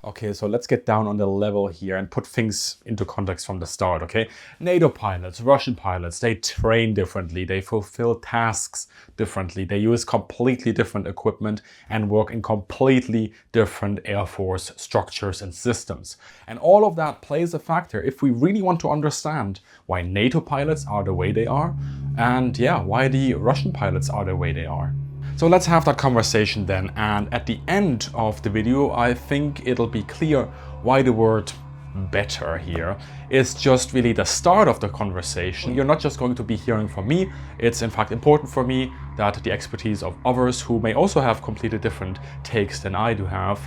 Okay, so let's get down on the level here and put things into context from the start, okay? NATO pilots, Russian pilots, they train differently, they fulfill tasks differently, they use completely different equipment and work in completely different Air Force structures and systems. And all of that plays a factor if we really want to understand why NATO pilots are the way they are and why the Russian pilots are the way they are. So let's have that conversation then, and at the end of the video I think it'll be clear why the word better here is just really the start of the conversation. You're not just going to be hearing from me, it's in fact important for me that the expertise of others who may also have completely different takes than I do have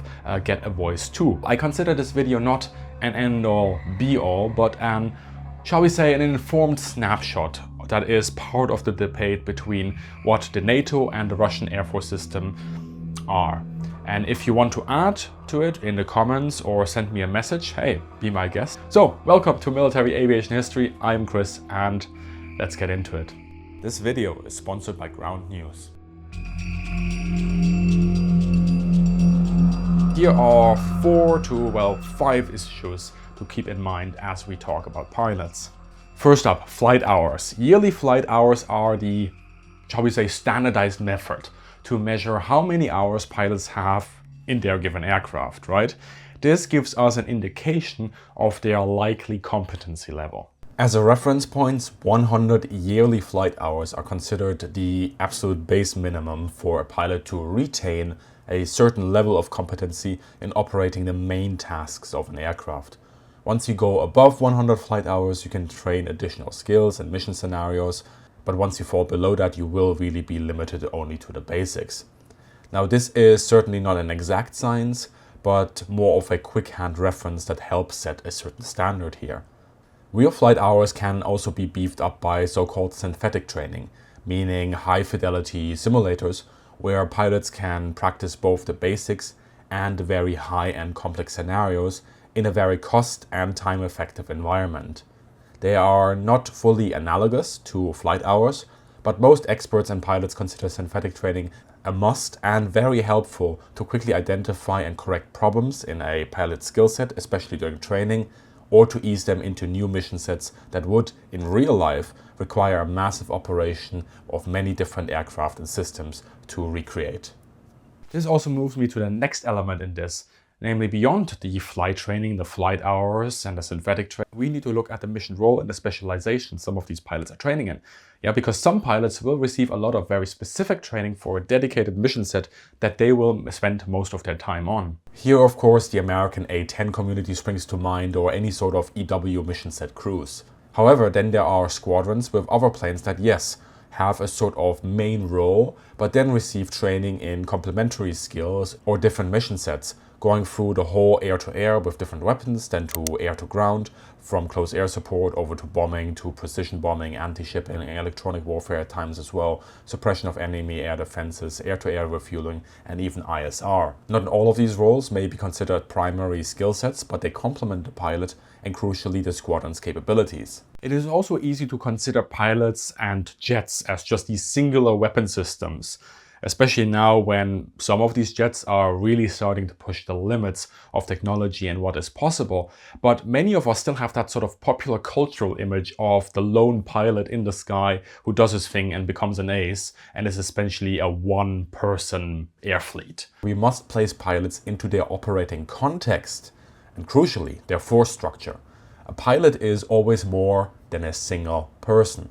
get a voice too. I consider this video not an end-all be-all, but an, shall we say, an informed snapshot that is part of the debate between what the NATO and the Russian Air Force system are. And if you want to add to it in the comments or send me a message, hey, be my guest. So, welcome to Military Aviation History. I'm Chris and let's get into it. This video is sponsored by Ground News. Here are 4 to 5 issues to keep in mind as we talk about pilots. First up, flight hours. Yearly flight hours are the, shall we say, standardized method to measure how many hours pilots have in their given aircraft, right? This gives us an indication of their likely competency level. As a reference point, 100 yearly flight hours are considered the absolute base minimum for a pilot to retain a certain level of competency in operating the main tasks of an aircraft. Once you go above 100 flight hours, you can train additional skills and mission scenarios, but once you fall below that, you will really be limited only to the basics. Now, this is certainly not an exact science, but more of a quick-hand reference that helps set a certain standard here. Real flight hours can also be beefed up by so-called synthetic training, meaning high-fidelity simulators, where pilots can practice both the basics and the very high-end complex scenarios in a very cost and time-effective environment. They are not fully analogous to flight hours, but most experts and pilots consider synthetic training a must and very helpful to quickly identify and correct problems in a pilot's skill set, especially during training, or to ease them into new mission sets that would, in real life, require a massive operation of many different aircraft and systems to recreate. This also moves me to the next element in this. Namely, beyond the flight training, the flight hours and the synthetic training, we need to look at the mission role and the specialization some of these pilots are training in. Because some pilots will receive a lot of very specific training for a dedicated mission set that they will spend most of their time on. Here, of course, the American A-10 community springs to mind, or any sort of EW mission set crews. However, then there are squadrons with other planes that, yes, have a sort of main role, but then receive training in complementary skills or different mission sets, going through the whole air-to-air with different weapons, then to air-to-ground, from close air support over to bombing, to precision bombing, anti-ship and electronic warfare at times as well, suppression of enemy air defenses, air-to-air refueling, and even ISR. Not all of these roles may be considered primary skill sets, but they complement the pilot and crucially the squadron's capabilities. It is also easy to consider pilots and jets as just these singular weapon systems, especially now when some of these jets are really starting to push the limits of technology and what is possible. But many of us still have that sort of popular cultural image of the lone pilot in the sky who does his thing and becomes an ace and is essentially a one-person air fleet. We must place pilots into their operating context and, crucially, their force structure. A pilot is always more than a single person.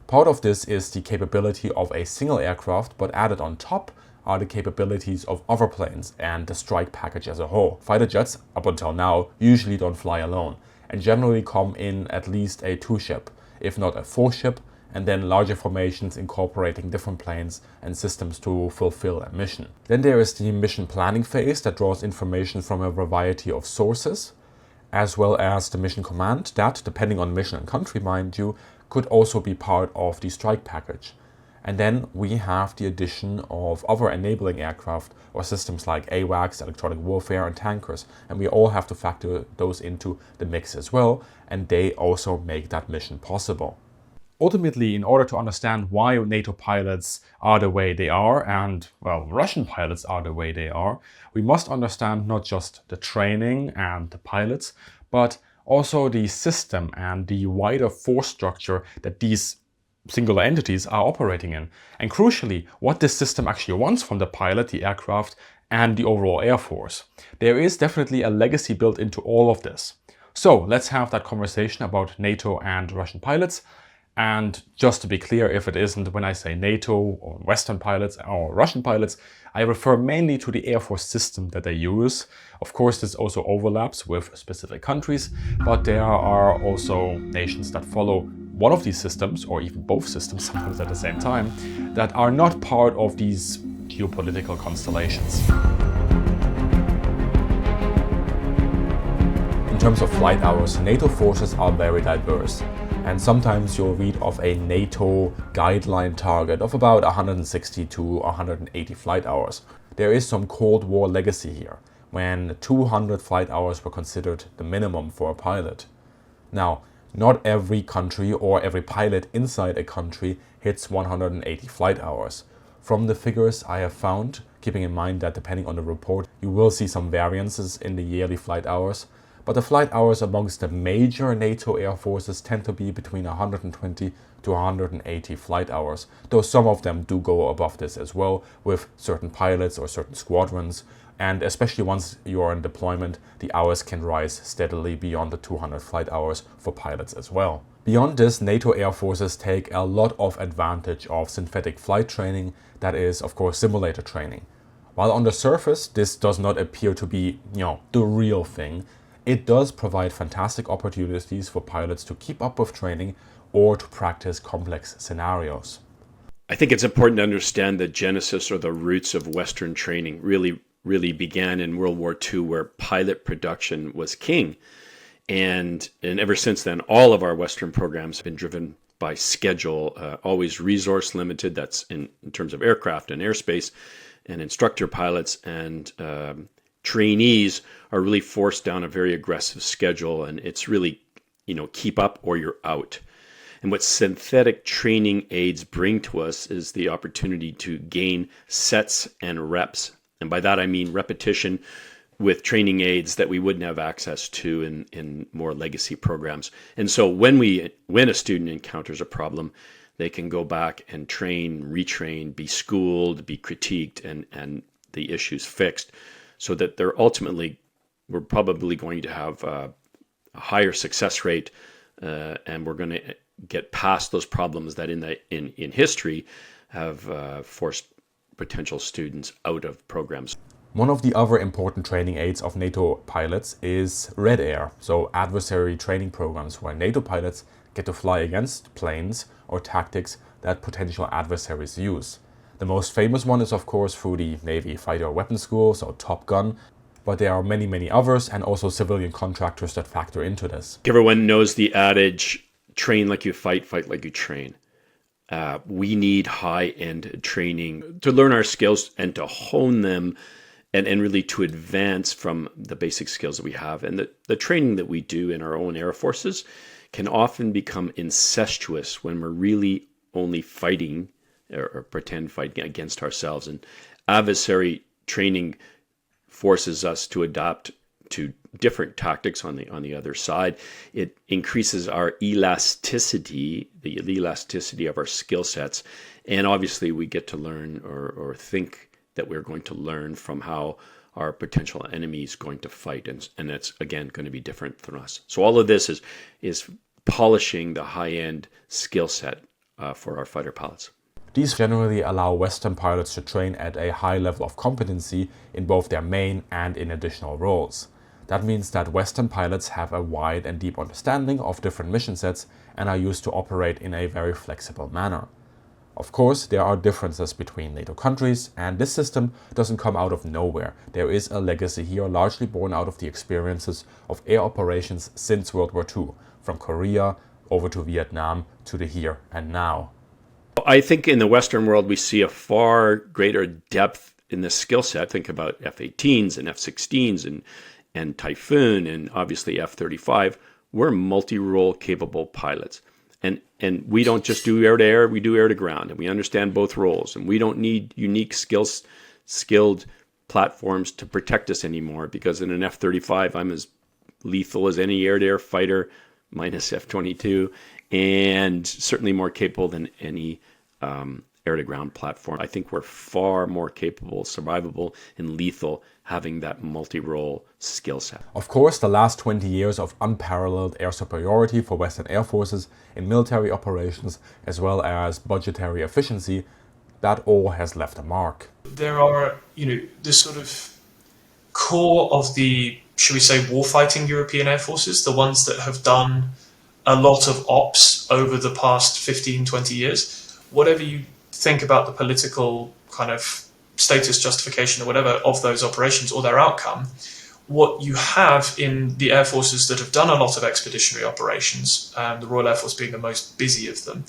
Part of this is the capability of a single aircraft, but added on top are the capabilities of other planes and the strike package as a whole. Fighter jets, up until now, usually don't fly alone and generally come in at least a 2-ship, if not a 4-ship, and then larger formations incorporating different planes and systems to fulfill a mission. Then there is the mission planning phase that draws information from a variety of sources, as well as the mission command that, depending on mission and country, mind you, could also be part of the strike package. And then we have the addition of other enabling aircraft or systems like AWACS, electronic warfare, and tankers. And we all have to factor those into the mix as well, and they also make that mission possible. Ultimately, in order to understand why NATO pilots are the way they are and, well, Russian pilots are the way they are, we must understand not just the training and the pilots, but also the system and the wider force structure that these singular entities are operating in. And crucially, what this system actually wants from the pilot, the aircraft, and the overall Air Force. There is definitely a legacy built into all of this. So let's have that conversation about NATO and Russian pilots. And just to be clear, if it isn't, when I say NATO or Western pilots or Russian pilots, I refer mainly to the Air Force system that they use. Of course, this also overlaps with specific countries, but there are also nations that follow one of these systems, or even both systems sometimes at the same time, that are not part of these geopolitical constellations. In terms of flight hours, NATO forces are very diverse. And sometimes you'll read of a NATO guideline target of about 160 to 180 flight hours. There is some Cold War legacy here, when 200 flight hours were considered the minimum for a pilot. Now, not every country or every pilot inside a country hits 180 flight hours. From the figures I have found, keeping in mind that depending on the report, you will see some variances in the yearly flight hours, but the flight hours amongst the major NATO air forces tend to be between 120 to 180 flight hours, though some of them do go above this as well with certain pilots or certain squadrons, and especially once you are in deployment, the hours can rise steadily beyond the 200 flight hours for pilots as well. Beyond this, NATO air forces take a lot of advantage of synthetic flight training, that is, of course, simulator training. While on the surface, this does not appear to be, the real thing, it does provide fantastic opportunities for pilots to keep up with training or to practice complex scenarios. I think it's important to understand the genesis or the roots of Western training really began in World War II, where pilot production was king. And ever since then, all of our Western programs have been driven by schedule, always resource limited. That's in terms of aircraft and airspace, and instructor pilots and trainees are really forced down a very aggressive schedule, and it's really, keep up or you're out. And what synthetic training aids bring to us is the opportunity to gain sets and reps. And by that, I mean repetition with training aids that we wouldn't have access to in more legacy programs. And so when a student encounters a problem, they can go back and train, retrain, be schooled, be critiqued, and the issues fixed, so that we're probably going to have a higher success rate, and we're going to get past those problems that in history have forced potential students out of programs. One of the other important training aids of NATO pilots is Red Air, so adversary training programs where NATO pilots get to fly against planes or tactics that potential adversaries use. The most famous one is, of course, through the Navy Fighter Weapons School, so Top Gun, but there are many, many others and also civilian contractors that factor into this. Everyone knows the adage, train like you fight, fight like you train. We need high-end training to learn our skills and to hone them and really to advance from the basic skills that we have. And the training that we do in our own air forces can often become incestuous when we're really only fighting or pretend fighting against ourselves. And adversary training forces us to adapt to different tactics on the other side. It increases our elasticity, the elasticity of our skill sets. And obviously we get to learn or think that we're going to learn from how our potential enemy is going to fight. And that's, again, going to be different from us. So all of this is polishing the high-end skill set for our fighter pilots. These generally allow Western pilots to train at a high level of competency in both their main and in additional roles. That means that Western pilots have a wide and deep understanding of different mission sets and are used to operate in a very flexible manner. Of course, there are differences between NATO countries, and this system doesn't come out of nowhere. There is a legacy here largely born out of the experiences of air operations since World War II, from Korea over to Vietnam to the here and now. I think in the Western world, we see a far greater depth in the skill set. Think about F-18s and F-16s and Typhoon and obviously F-35. We're multi-role capable pilots. And we don't just do air to air, we do air to ground, and we understand both roles. And we don't need unique skilled platforms to protect us anymore, because in an F-35, I'm as lethal as any air-to-air fighter, minus F-22, and certainly more capable than any air-to-ground platform. I think we're far more capable, survivable, and lethal having that multi-role skill set. Of course, the last 20 years of unparalleled air superiority for Western air forces in military operations, as well as budgetary efficiency, that all has left a mark. There are, the sort of core of the, should we say, warfighting European air forces, the ones that have done a lot of ops over the past 15, 20 years. Whatever you think about the political kind of status, justification, or whatever of those operations or their outcome, what you have in the air forces that have done a lot of expeditionary operations, the Royal Air Force being the most busy of them,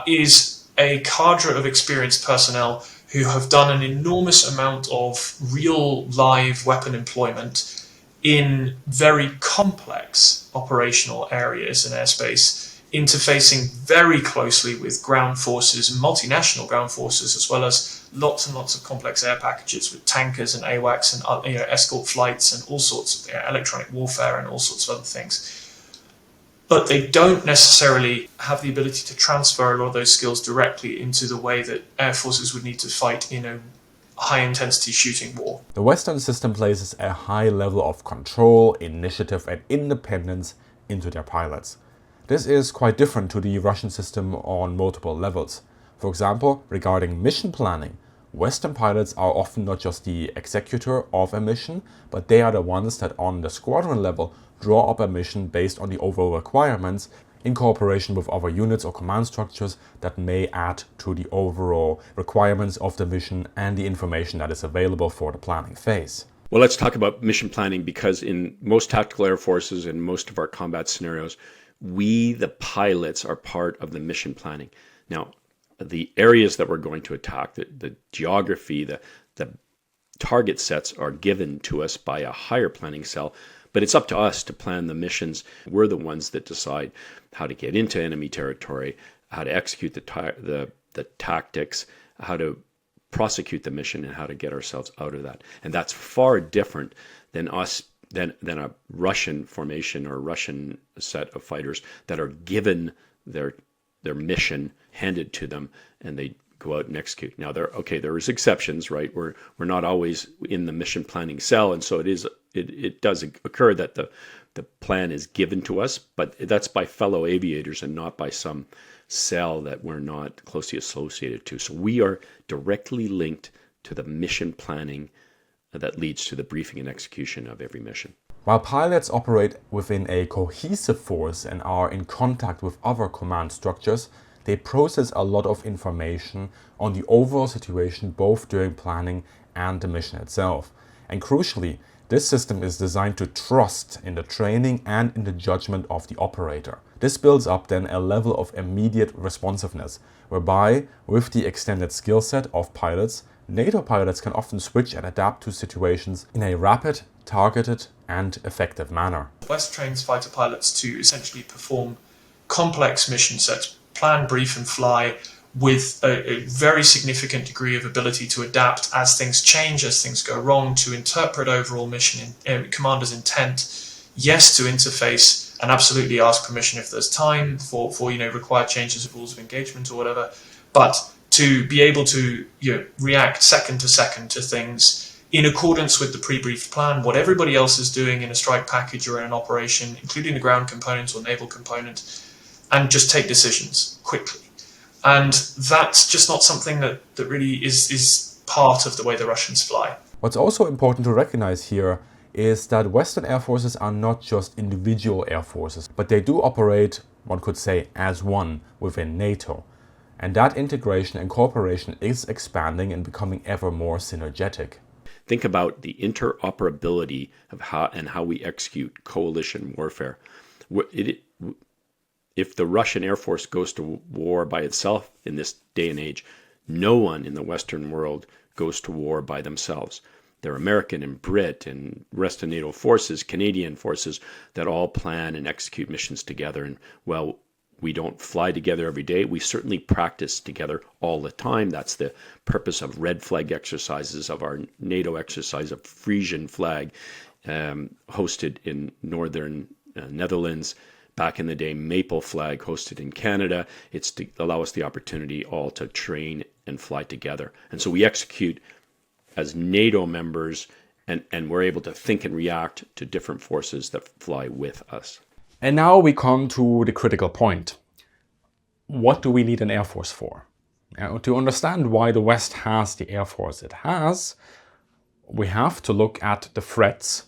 is a cadre of experienced personnel who have done an enormous amount of real live weapon employment in very complex operational areas in airspace, interfacing very closely with ground forces, multinational ground forces, as well as lots and lots of complex air packages with tankers and AWACS and escort flights and all sorts of electronic warfare and all sorts of other things. But they don't necessarily have the ability to transfer a lot of those skills directly into the way that air forces would need to fight in a high-intensity shooting war. The Western system places a high level of control, initiative and independence into their pilots. This is quite different to the Russian system on multiple levels. For example, regarding mission planning, Western pilots are often not just the executor of a mission, but they are the ones that on the squadron level draw up a mission based on the overall requirements in cooperation with other units or command structures that may add to the overall requirements of the mission and the information that is available for the planning phase. Well, let's talk about mission planning, because in most tactical air forces and most of our combat scenarios, we, the pilots, are part of the mission planning. Now, the areas that we're going to attack, the geography, the target sets are given to us by a higher planning cell, but it's up to us to plan the missions. We're the ones that decide how to get into enemy territory, how to execute the tactics, how to prosecute the mission, and how to get ourselves out of that. And that's far different than a Russian formation or Russian set of fighters that are given their mission handed to them, and they go out and execute. Now, there is exceptions, right? We're not always in the mission planning cell, and so it does occur that the plan is given to us, but that's by fellow aviators and not by some cell that we're not closely associated to. So we are directly linked to the mission planning that leads to the briefing and execution of every mission. While pilots operate within a cohesive force and are in contact with other command structures, they process a lot of information on the overall situation both during planning and the mission itself. And crucially, this system is designed to trust in the training and in the judgment of the operator. This builds up then a level of immediate responsiveness, whereby with the extended skill set of pilots, NATO pilots can often switch and adapt to situations in a rapid, targeted and effective manner. West trains fighter pilots to essentially perform complex mission sets, plan, brief and fly, with a very significant degree of ability to adapt as things change, as things go wrong, to interpret overall mission commander's intent, yes, to interface and absolutely ask permission if there's time for required changes of rules of engagement or whatever, but to be able to react second to second to things in accordance with the pre-briefed plan, what everybody else is doing in a strike package or in an operation, including the ground component or naval component, and just take decisions quickly. And that's just not something that really is part of the way the Russians fly. What's also important to recognize here is that Western air forces are not just individual air forces, but they do operate, one could say, as one within NATO. And that integration and cooperation is expanding and becoming ever more synergetic. Think about the interoperability of how we execute coalition warfare. If the Russian Air Force goes to war by itself in this day and age, no one in the Western world goes to war by themselves. There are American and Brit and rest of NATO forces, Canadian forces that all plan and execute missions together. And well, We don't fly together every day. We certainly practice together all the time. That's the purpose of red flag exercises, of our NATO exercise of Frisian flag, hosted in northern Netherlands. Back in the day, maple flag hosted in Canada. It's to allow us the opportunity all to train and fly together. And so we execute as NATO members, and we're able to think and react to different forces that fly with us. And now we come to the critical point. What do we need an Air Force for? Now, to understand why the West has the Air Force it has, we have to look at the threats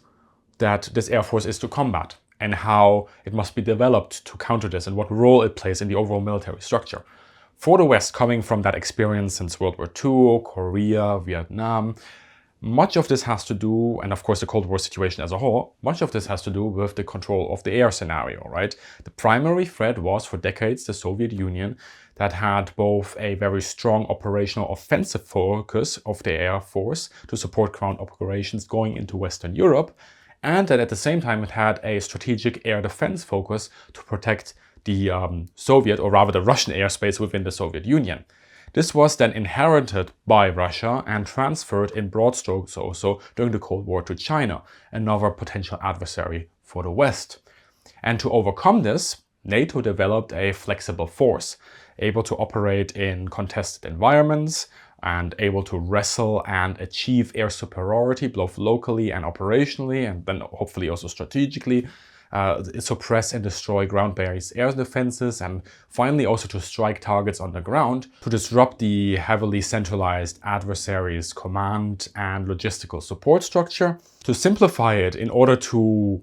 that this Air Force is to combat and how it must be developed to counter this and what role it plays in the overall military structure. For the West, coming from that experience since World War II, Korea, Vietnam, much of this has to do, and of course the Cold War situation as a whole, much of this has to do with the control of the air scenario, right? The primary threat was for decades the Soviet Union that had both a very strong operational offensive focus of the Air Force to support ground operations going into Western Europe, and that at the same time it had a strategic air defense focus to protect the Soviet, or rather the Russian airspace within the Soviet Union. This was then inherited by Russia and transferred in broad strokes also during the Cold War to China, another potential adversary for the West. And to overcome this, NATO developed a flexible force, able to operate in contested environments and able to wrestle and achieve air superiority both locally and operationally, and then hopefully also strategically, suppress and destroy ground-based air defenses, and finally also to strike targets on the ground to disrupt the heavily centralized adversary's command and logistical support structure. To simplify it, in order to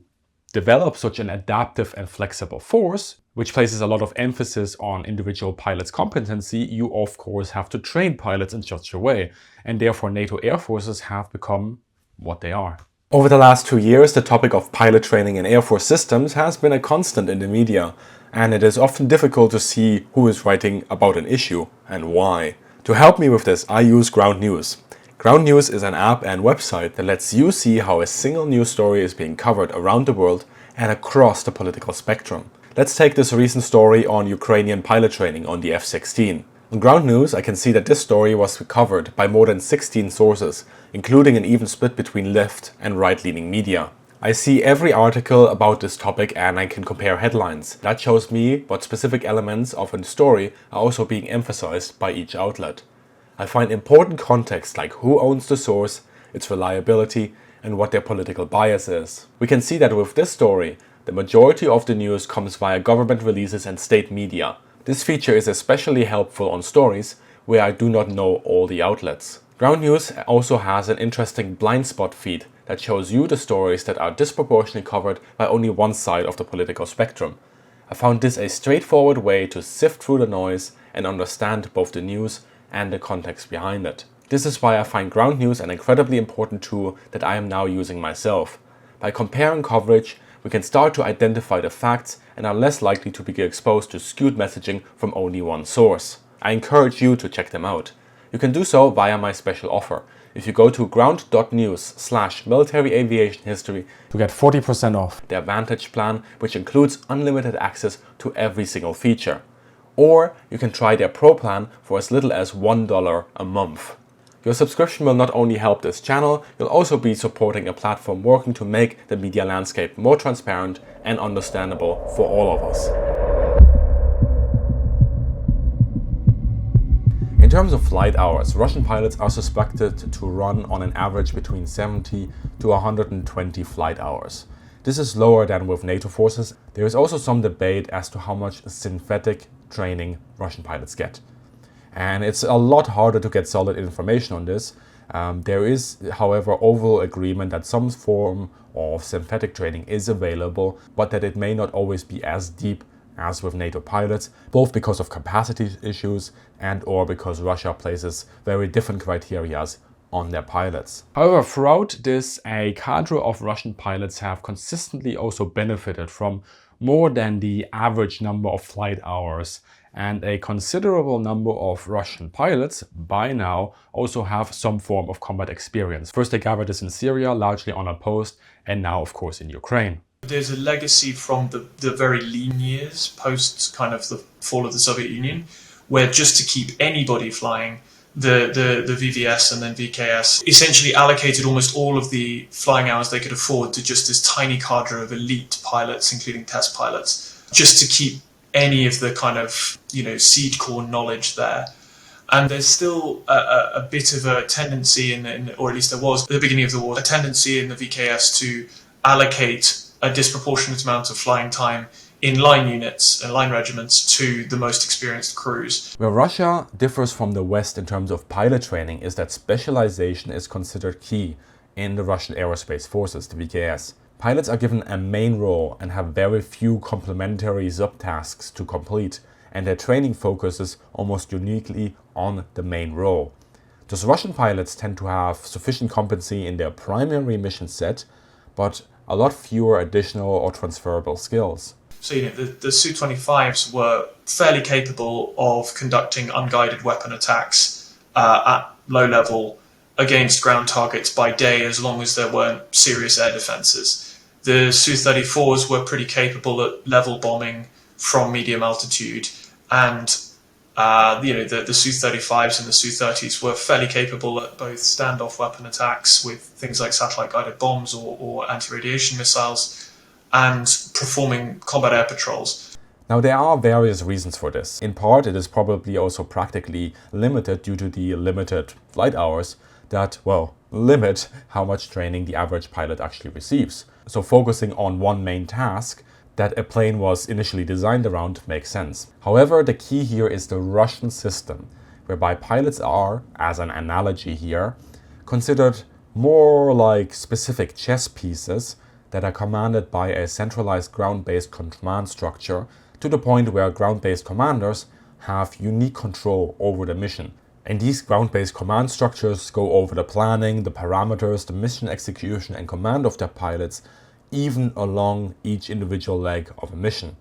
develop such an adaptive and flexible force, which places a lot of emphasis on individual pilots' competency, you of course have to train pilots in such a way, and therefore NATO air forces have become what they are. Over the last 2 years, the topic of pilot training in Air Force systems has been a constant in the media, and it is often difficult to see who is writing about an issue and why. To help me with this, I use Ground News. Ground News is an app and website that lets you see how a single news story is being covered around the world and across the political spectrum. Let's take this recent story on Ukrainian pilot training on the F-16. On Ground News, I can see that this story was covered by more than 16 sources, including an even split between left and right-leaning media. I see every article about this topic and I can compare headlines. That shows me what specific elements of a story are also being emphasized by each outlet. I find important context like who owns the source, its reliability, and what their political bias is. We can see that with this story, the majority of the news comes via government releases and state media. This feature is especially helpful on stories where I do not know all the outlets. Ground News also has an interesting blind spot feed that shows you the stories that are disproportionately covered by only one side of the political spectrum. I found this a straightforward way to sift through the noise and understand both the news and the context behind it. This is why I find Ground News an incredibly important tool that I am now using myself. By comparing coverage, we can start to identify the facts and are less likely to be exposed to skewed messaging from only one source. I encourage you to check them out. You can do so via my special offer. If you go to ground.news/military aviation history to get 40% off their Vantage plan, which includes unlimited access to every single feature. Or you can try their Pro plan for as little as $1 a month. Your subscription will not only help this channel, you'll also be supporting a platform working to make the media landscape more transparent and understandable for all of us. In terms of flight hours, Russian pilots are suspected to run on an average between 70 to 120 flight hours. This is lower than with NATO forces. There is also some debate as to how much synthetic training Russian pilots get. And it's a lot harder to get solid information on this. There is, however, overall agreement that some form of synthetic training is available, but that it may not always be as deep as with NATO pilots, both because of capacity issues and or because Russia places very different criteria on their pilots. However, throughout this, a cadre of Russian pilots have consistently also benefited from more than the average number of flight hours, and a considerable number of Russian pilots by now also have some form of combat experience. First they gathered this in Syria, largely unopposed, and now of course in Ukraine. There's a legacy from the very lean years post kind of the fall of the Soviet Union, where just to keep anybody flying, the VVS and then VKS essentially allocated almost all of the flying hours they could afford to just this tiny cadre of elite pilots, including test pilots, just to keep any of the kind of, seed corn knowledge there. And there's still a bit of a tendency or at least there was at the beginning of the war, a tendency in the VKS to allocate a disproportionate amount of flying time in line units and line regiments to the most experienced crews. Where Russia differs from the West in terms of pilot training is that specialization is considered key in the Russian Aerospace Forces, the VKS. Pilots are given a main role and have very few complementary subtasks to complete, and their training focuses almost uniquely on the main role. Thus Russian pilots tend to have sufficient competency in their primary mission set, but a lot fewer additional or transferable skills. So, the Su-25s were fairly capable of conducting unguided weapon attacks at low level against ground targets by day, as long as there weren't serious air defenses. The Su-34s were pretty capable at level bombing from medium altitude, and the Su-35s and the Su-30s were fairly capable at both standoff weapon attacks with things like satellite-guided bombs or anti-radiation missiles, and performing combat air patrols. Now there are various reasons for this. In part, it is probably also practically limited due to the limited flight hours that, limit how much training the average pilot actually receives. So focusing on one main task that a plane was initially designed around makes sense. However, the key here is the Russian system, whereby pilots are, as an analogy here, considered more like specific chess pieces that are commanded by a centralized ground-based command structure, to the point where ground-based commanders have unique control over the mission. And these ground-based command structures go over the planning, the parameters, the mission execution and command of their pilots, even along each individual leg of a mission.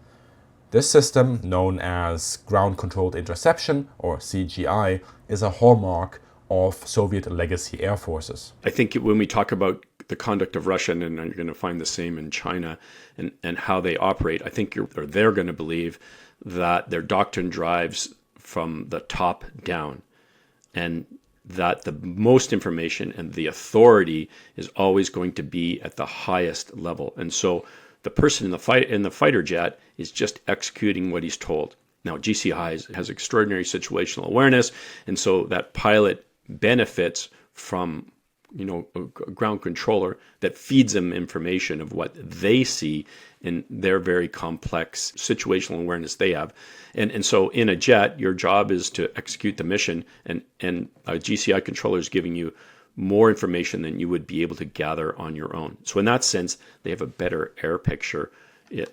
This system, known as Ground-Controlled Interception, or CGI, is a hallmark of Soviet legacy air forces. I think when we talk about the conduct of Russia, and you're going to find the same in China, and how they operate, I think they're going to believe that their doctrine drives from the top down, and that the most information and the authority is always going to be at the highest level. And so the person in the fighter jet is just executing what he's told. Now, GCI has extraordinary situational awareness, and so that pilot benefits from a ground controller that feeds them information of what they see in their very complex situational awareness they have. And so in a jet, your job is to execute the mission, and a GCI controller is giving you more information than you would be able to gather on your own. So in that sense, they have a better air picture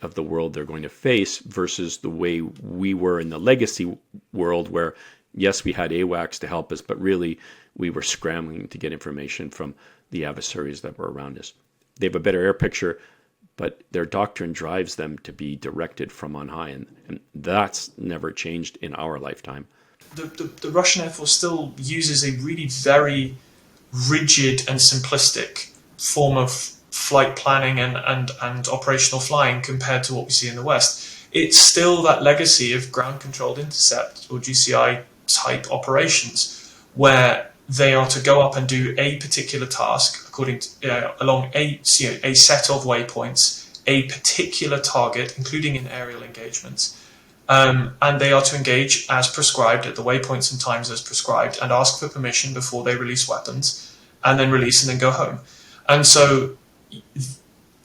of the world they're going to face versus the way we were in the legacy world, where yes, we had AWACS to help us, but really we were scrambling to get information from the adversaries that were around us. They have a better air picture, but their doctrine drives them to be directed from on high, and that's never changed in our lifetime. The Russian Air Force still uses a really very rigid and simplistic form of flight planning and operational flying compared to what we see in the West. It's still that legacy of ground-controlled intercept, or GCI type operations, where they are to go up and do a particular task according to along a set of waypoints, a particular target, including in aerial engagements, and they are to engage as prescribed at the waypoints and times as prescribed, and ask for permission before they release weapons, and then release and then go home. And so,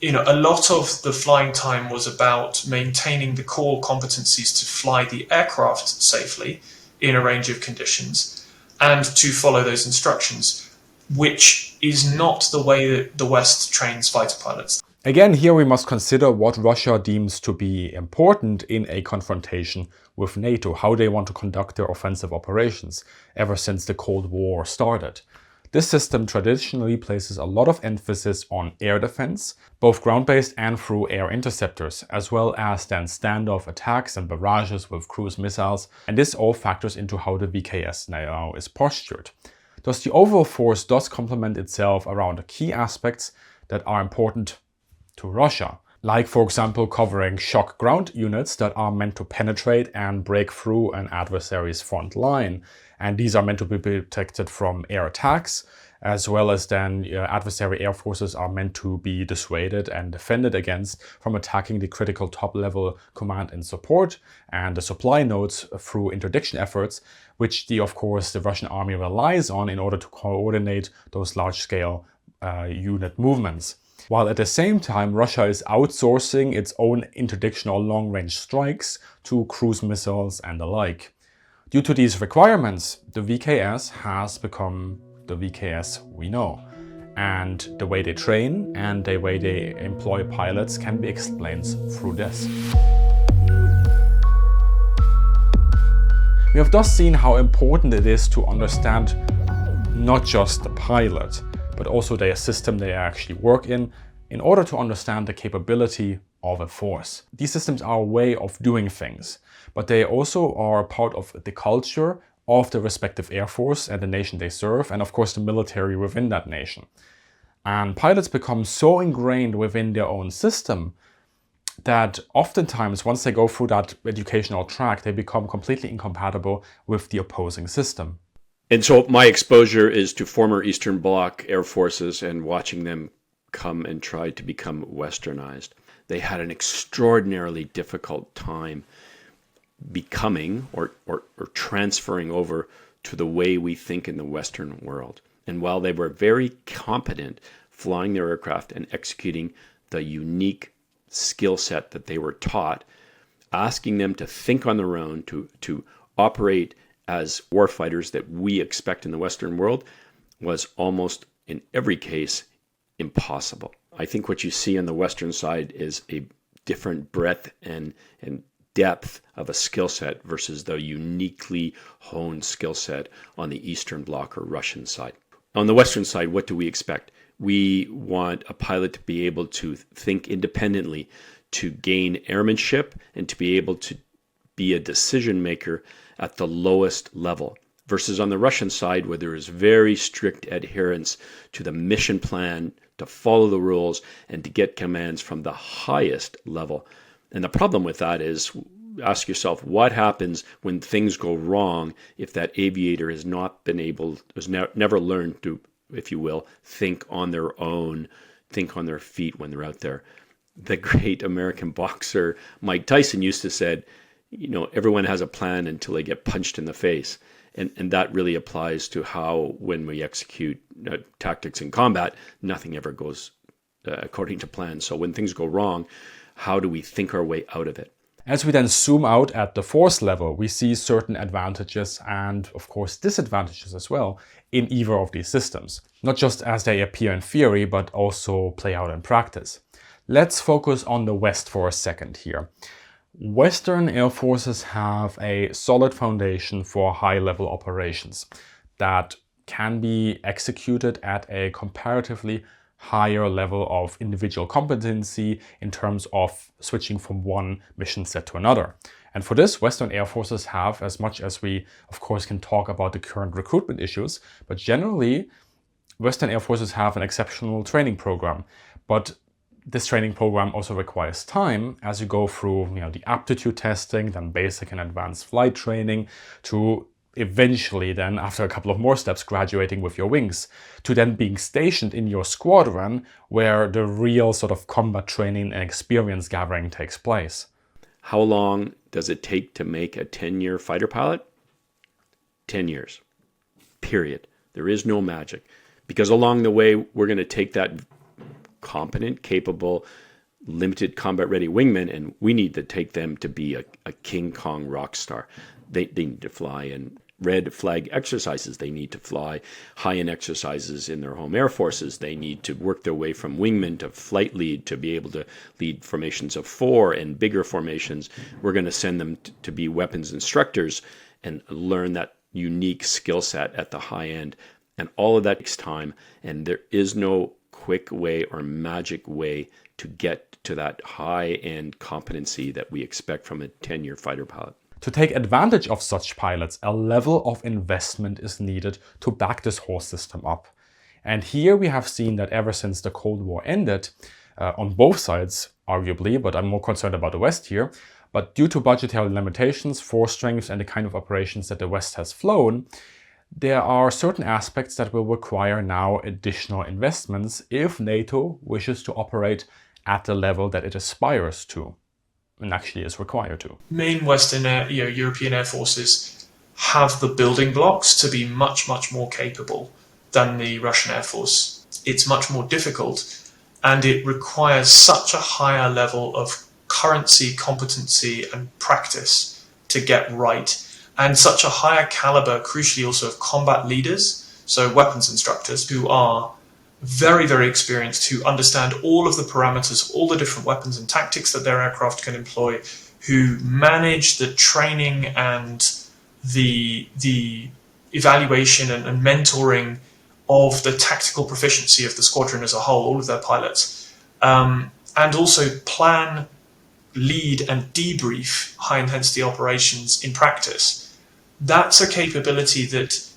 a lot of the flying time was about maintaining the core competencies to fly the aircraft safely in a range of conditions, and to follow those instructions, which is not the way that the West trains fighter pilots. Again, here we must consider what Russia deems to be important in a confrontation with NATO, how they want to conduct their offensive operations ever since the Cold War started. This system traditionally places a lot of emphasis on air defense, both ground-based and through air interceptors, as well as then standoff attacks and barrages with cruise missiles, and this all factors into how the VKS now is postured. Thus, the overall force does complement itself around key aspects that are important to Russia. like for example covering shock ground units that are meant to penetrate and break through an adversary's front line. And these are meant to be protected from air attacks, as well as then adversary air forces are meant to be dissuaded and defended against from attacking the critical top-level command and support and the supply nodes through interdiction efforts, which of course the Russian army relies on in order to coordinate those large-scale unit movements. While at the same time, Russia is outsourcing its own interdiction or long-range strikes to cruise missiles and the like. Due to these requirements, the VKS has become the VKS we know. And the way they train and the way they employ pilots can be explained through this. We have thus seen how important it is to understand not just the pilot, but also their system they actually work in order to understand the capability of a force. These systems are a way of doing things, but they also are part of the culture of the respective air force and the nation they serve, and of course the military within that nation. And pilots become so ingrained within their own system that oftentimes once they go through that educational track, they become completely incompatible with the opposing system. And so my exposure is to former Eastern Bloc air forces and watching them come and try to become westernized. They had an extraordinarily difficult time becoming or transferring over to the way we think in the Western world. And while they were very competent flying their aircraft and executing the unique skill set that they were taught, asking them to think on their own, to operate as warfighters that we expect in the Western world was almost in every case impossible. I think what you see on the Western side is a different breadth and depth of a skill set versus the uniquely honed skill set on the Eastern Bloc or Russian side. On the Western side, what do we expect? We want a pilot to be able to think independently, to gain airmanship, and to be able to be a decision maker at the lowest level. Versus on the Russian side, where there is very strict adherence to the mission plan, to follow the rules, and to get commands from the highest level. And the problem with that is, ask yourself, what happens when things go wrong if that aviator has not been able, has never learned to, if you will, think on their own, think on their feet when they're out there. The great American boxer Mike Tyson used to say, everyone has a plan until they get punched in the face. And that really applies to how, when we execute tactics in combat, nothing ever goes according to plan. So when things go wrong, how do we think our way out of it? As we then zoom out at the force level, we see certain advantages and, of course, disadvantages as well in either of these systems. Not just as they appear in theory, but also play out in practice. Let's focus on the West for a second here. Western air forces have a solid foundation for high-level operations that can be executed at a comparatively higher level of individual competency in terms of switching from one mission set to another. And for this, Western air forces have, as much as we, of course, can talk about the current recruitment issues, but generally, Western air forces have an exceptional training program. But this training program also requires time as you go through the aptitude testing, then basic and advanced flight training, to eventually then, after a couple of more steps, graduating with your wings, to then being stationed in your squadron where the real sort of combat training and experience gathering takes place. How long does it take to make a 10-year fighter pilot? 10 years. Period. There is no magic. Because along the way, we're going to take that competent, capable, limited combat-ready wingmen, and we need to take them to be a King Kong rock star. They need to fly in red flag exercises. They need to fly high-end exercises in their home air forces. They need to work their way from wingman to flight lead to be able to lead formations of 4 and bigger formations. We're going to send them to be weapons instructors and learn that unique skill set at the high end. And all of that takes time, and there is no quick way or magic way to get to that high-end competency that we expect from a 10-year fighter pilot. To take advantage of such pilots, a level of investment is needed to back this whole system up. And here we have seen that ever since the Cold War ended, on both sides, arguably, but I'm more concerned about the West here. But due to budgetary limitations, force strength, and the kind of operations that the West has flown, there are certain aspects that will require now additional investments if NATO wishes to operate at the level that it aspires to, and actually is required to. Main Western European air forces have the building blocks to be much, much more capable than the Russian Air Force. It's much more difficult, and it requires such a higher level of currency, competency, and practice to get right, and such a higher caliber, crucially also, of combat leaders, so weapons instructors, who are very, very experienced, who understand all of the parameters, all the different weapons and tactics that their aircraft can employ, who manage the training and the evaluation and mentoring of the tactical proficiency of the squadron as a whole, all of their pilots, and also plan, lead, and debrief high-intensity operations in practice. That's a capability that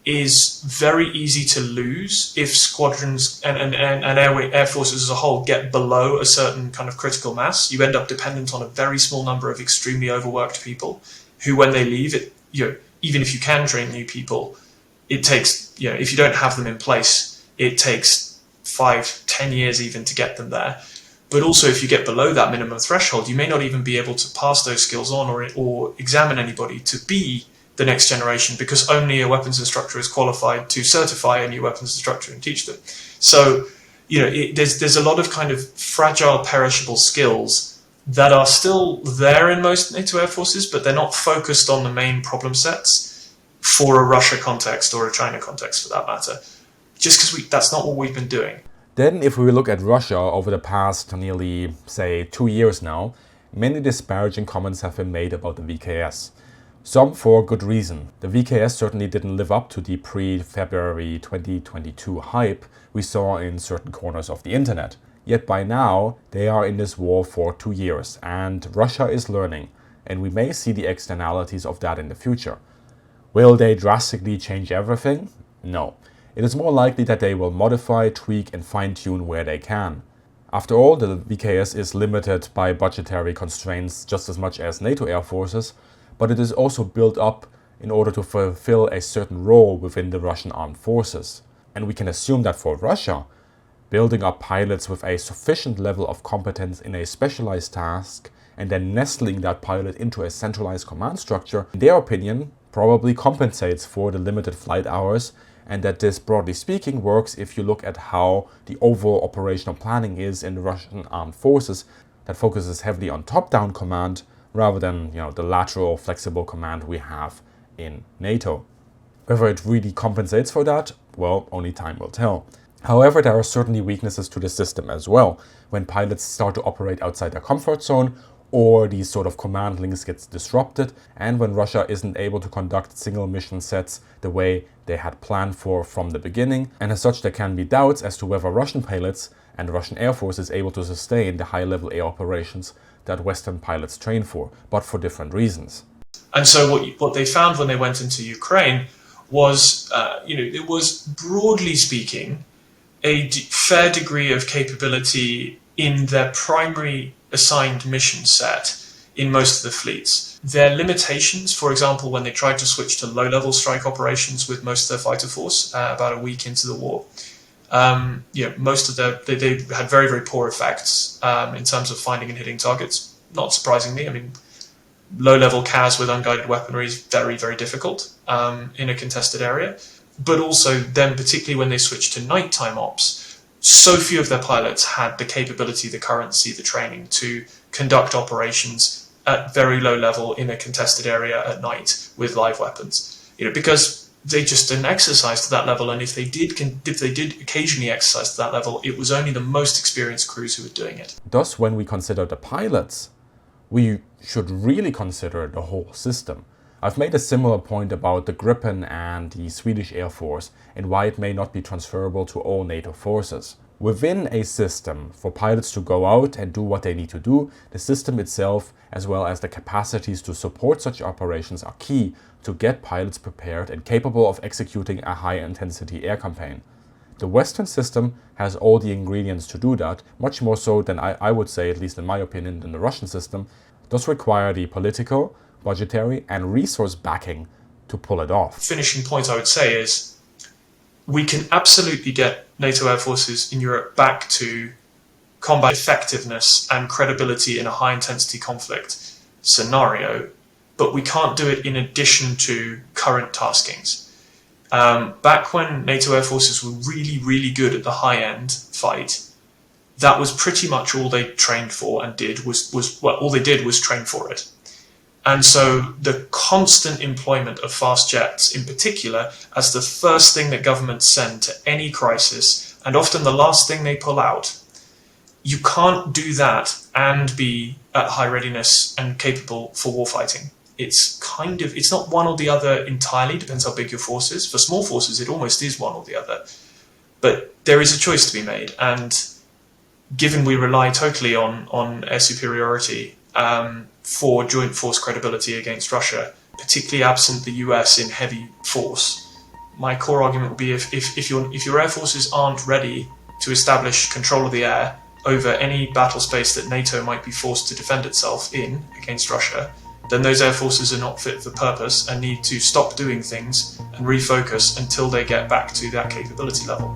is very easy to lose if squadrons and air forces as a whole get below a certain kind of critical mass. You end up dependent on a very small number of extremely overworked people who, when they leave, even if you can train new people, it takes, if you don't have them in place, it takes 5-10 years even to get them there. But also, if you get below that minimum threshold, you may not even be able to pass those skills on or examine anybody to be the next generation, because only a weapons instructor is qualified to certify a new weapons instructor and teach them. So, there's a lot of kind of fragile, perishable skills that are still there in most NATO air forces, but they're not focused on the main problem sets for a Russia context or a China context, for that matter, just because that's not what we've been doing. Then, if we look at Russia over the past nearly, say, 2 years now, many disparaging comments have been made about the VKS. Some for good reason. The VKS certainly didn't live up to the pre-February 2022 hype we saw in certain corners of the internet. Yet by now, they are in this war for 2 years, and Russia is learning, and we may see the externalities of that in the future. Will they drastically change everything? No. It is more likely that they will modify, tweak, and fine-tune where they can. After all, the VKS is limited by budgetary constraints just as much as NATO air forces, but it is also built up in order to fulfill a certain role within the Russian armed forces. And we can assume that for Russia, building up pilots with a sufficient level of competence in a specialized task and then nestling that pilot into a centralized command structure, in their opinion, probably compensates for the limited flight hours, and that this, broadly speaking, works if you look at how the overall operational planning is in the Russian armed forces, that focuses heavily on top-down command rather than the lateral flexible command we have in NATO. Whether it really compensates for that, well, only time will tell. However, there are certainly weaknesses to the system as well, when pilots start to operate outside their comfort zone, or these sort of command links gets disrupted, and when Russia isn't able to conduct single mission sets the way they had planned for from the beginning, and as such there can be doubts as to whether Russian pilots and the Russian Air Force is able to sustain the high-level air operations that Western pilots train for, but for different reasons. And so what they found when they went into Ukraine was, it was, broadly speaking, a fair degree of capability in their primary assigned mission set in most of the fleets. Their limitations, for example, when they tried to switch to low-level strike operations with most of their fighter force about a week into the war, most of they had very, very poor effects in terms of finding and hitting targets. Not surprisingly, low-level CAS with unguided weaponry is very, very difficult in a contested area. But also then, particularly when they switched to nighttime ops, so few of their pilots had the capability, the currency, the training to conduct operations at very low level in a contested area at night with live weapons. Because they just didn't exercise to that level, and if they did occasionally exercise to that level, it was only the most experienced crews who were doing it. Thus, when we consider the pilots, we should really consider the whole system. I've made a similar point about the Gripen and the Swedish Air Force and why it may not be transferable to all NATO forces. Within a system, for pilots to go out and do what they need to do, the system itself, as well as the capacities to support such operations, are key to get pilots prepared and capable of executing a high-intensity air campaign. The Western system has all the ingredients to do that, much more so than I would say, at least in my opinion, than the Russian system, does require the political, budgetary and resource backing to pull it off. Finishing point I would say is we can absolutely get NATO air forces in Europe back to combat effectiveness and credibility in a high intensity conflict scenario, but we can't do it in addition to current taskings. Back when NATO air forces were really, really good at the high-end fight, that was pretty much all they trained for and did all they did was train for it. And so the constant employment of fast jets in particular as the first thing that governments send to any crisis, and often the last thing they pull out, you can't do that and be at high readiness and capable for warfighting. It's not one or the other entirely, depends how big your force is. For small forces, it almost is one or the other. But there is a choice to be made. And given we rely totally on air superiority for joint force credibility against Russia, particularly absent the US in heavy force, my core argument would be if your air forces aren't ready to establish control of the air over any battle space that NATO might be forced to defend itself in against Russia, then those air forces are not fit for purpose and need to stop doing things and refocus until they get back to that capability level.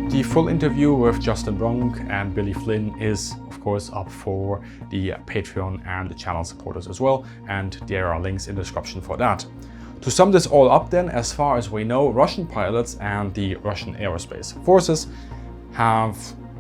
The full interview with Justin Bronk and Billy Flynn is, of course, up for the Patreon and the channel supporters as well, and there are links in the description for that. To sum this all up then, as far as we know, Russian pilots and the Russian aerospace forces have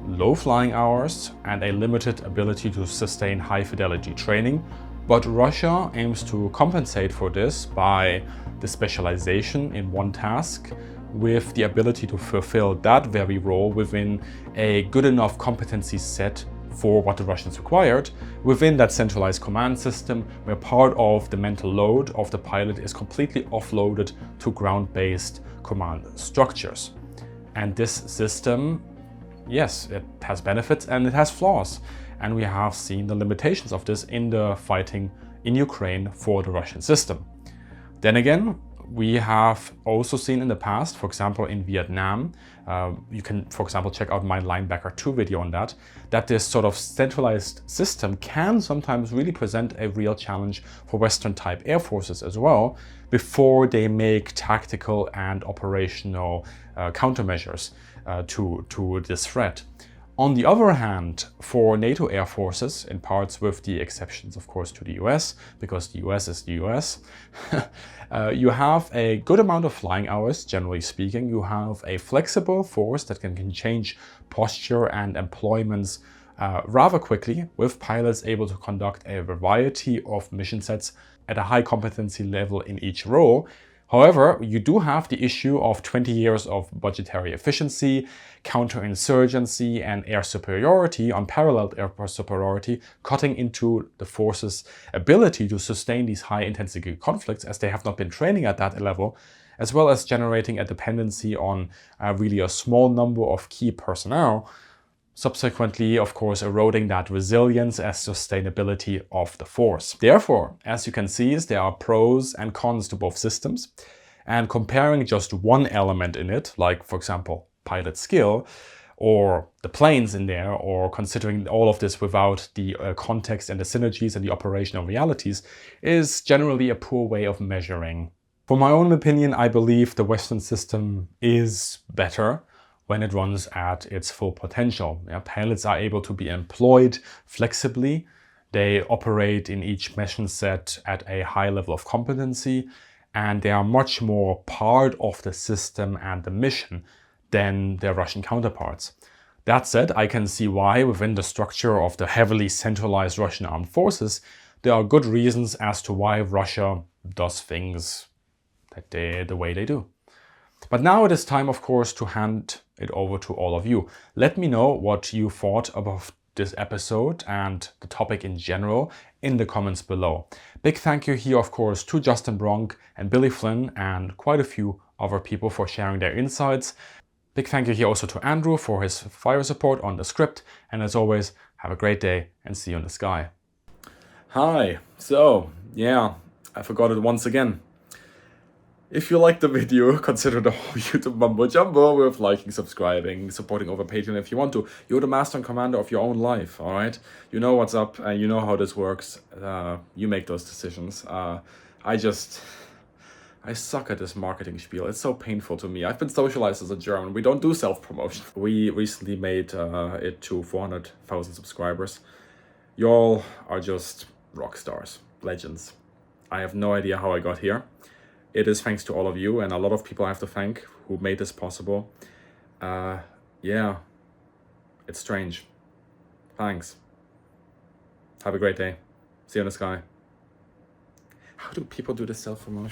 low flying hours and a limited ability to sustain high fidelity training, but Russia aims to compensate for this by the specialization in one task with the ability to fulfill that very role within a good enough competency set for what the Russians required within that centralized command system, where part of the mental load of the pilot is completely offloaded to ground-based command structures. And this system, yes, it has benefits and it has flaws. And we have seen the limitations of this in the fighting in Ukraine for the Russian system. Then again, we have also seen in the past, for example, in Vietnam, you can, for example, check out my Linebacker 2 video on that this sort of centralized system can sometimes really present a real challenge for Western type air forces as well, before they make tactical and operational countermeasures to this threat. On the other hand, for NATO air forces, in parts with the exceptions, of course, to the US, because the US is the US, you have a good amount of flying hours, generally speaking. You have a flexible force that can change posture and employments rather quickly, with pilots able to conduct a variety of mission sets at a high competency level in each role. However, you do have the issue of 20 years of budgetary efficiency, counterinsurgency, and air superiority, unparalleled air superiority, cutting into the force's ability to sustain these high-intensity conflicts, as they have not been training at that level, as well as generating a dependency on really a small number of key personnel, subsequently, of course, eroding that resilience and sustainability of the force. Therefore, as you can see, there are pros and cons to both systems, and comparing just one element in it, like, for example, pilot skill, or the planes in there, or considering all of this without the context and the synergies and the operational realities, is generally a poor way of measuring. For my own opinion, I believe the Western system is better when it runs at its full potential. Pilots are able to be employed flexibly. They operate in each mission set at a high level of competency, and they are much more part of the system and the mission than their Russian counterparts. That said, I can see why within the structure of the heavily centralized Russian armed forces, there are good reasons as to why Russia does things the way they do. But now it is time, of course, to hand it over to all of you. Let me know what you thought about this episode and the topic in general in the comments below. Big thank you here, of course, to Justin Bronk and Billy Flynn and quite a few other people for sharing their insights. Big thank you here also to Andrew for his fire support on the script. And as always, have a great day and see you in the sky. Hi. So, yeah, I forgot it once again. If you liked the video, consider the whole YouTube mumbo jumbo with liking, subscribing, supporting over Patreon if you want to. You're the master and commander of your own life, all right? You know what's up and you know how this works. You make those decisions. I suck at this marketing spiel. It's so painful to me. I've been socialized as a German. We don't do self-promotion. We recently made it to 400,000 subscribers. Y'all are just rock stars, legends. I have no idea how I got here. It is thanks to all of you, and a lot of people I have to thank who made this possible. Yeah, it's strange. Thanks. Have a great day. See you in the sky. How do people do this self-promotion?